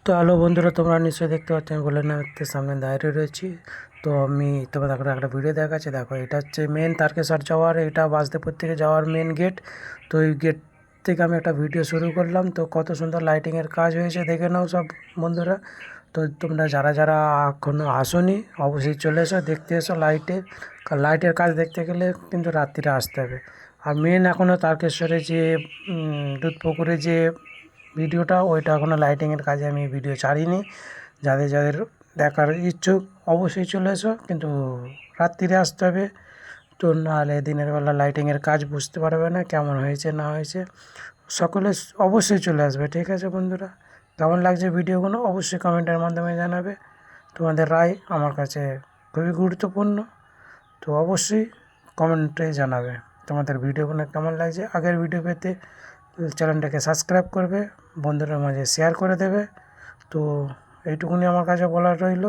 তো হ্যালো বন্ধুরা, তোমরা নিশ্চয়ই দেখতে পাচ্ছ আমি ভোলেনাথের সামনে দাঁড়িয়ে রয়েছি। তো আমি তোমাদের একটা ভিডিও দেখাচ্ছি। দেখো, এটা হচ্ছে মেন তারকেশ্বর যাওয়ার, এটা বাসুদেবপুর থেকে যাওয়ার মেন গেট। তো এই গেট থেকে আমি একটা ভিডিও শুরু করলাম। তো কত সুন্দর লাইটিংয়ের কাজ হয়েছে দেখে নাও সব বন্ধুরা। তো তোমরা যারা যারা এখনও আসোনি অবশ্যই চলে এসো, দেখতে এসো লাইটের কাজ দেখতে গেলে কিন্তু রাত্রিরে আসতে হবে। আর মেন এখনও তারকেশ্বরে যে দুধপুকুরে যে ভিডিওটা, ওইটা এখনও লাইটিংয়ের কাজে আমি ভিডিও ছাড়িনি। যাদের যাদের দেখার ইচ্ছুক অবশ্যই চলে এসো, কিন্তু রাত্রিরে আসতে হবে। তো নাহলে দিনের বেলা লাইটিংয়ের কাজ বুঝতে পারবে না কেমন হয়েছে না হয়েছে। সকলে অবশ্যই চলে আসবে, ঠিক আছে বন্ধুরা? কেমন লাগছে ভিডিওগুলো অবশ্যই কমেন্টের মাধ্যমে জানাবে। তোমাদের রায় আমার কাছে খুবই গুরুত্বপূর্ণ। তো অবশ্যই কমেন্টে জানাবে তোমাদের ভিডিওগুলো কেমন লাগছে। আগের ভিডিও পেতে চ্যানেলটাকে সাবস্ক্রাইব করবে, বন্ধুদের মাঝে শেয়ার করে দেবে। তো এইটুকুনি আমার কাছে বলার রইল।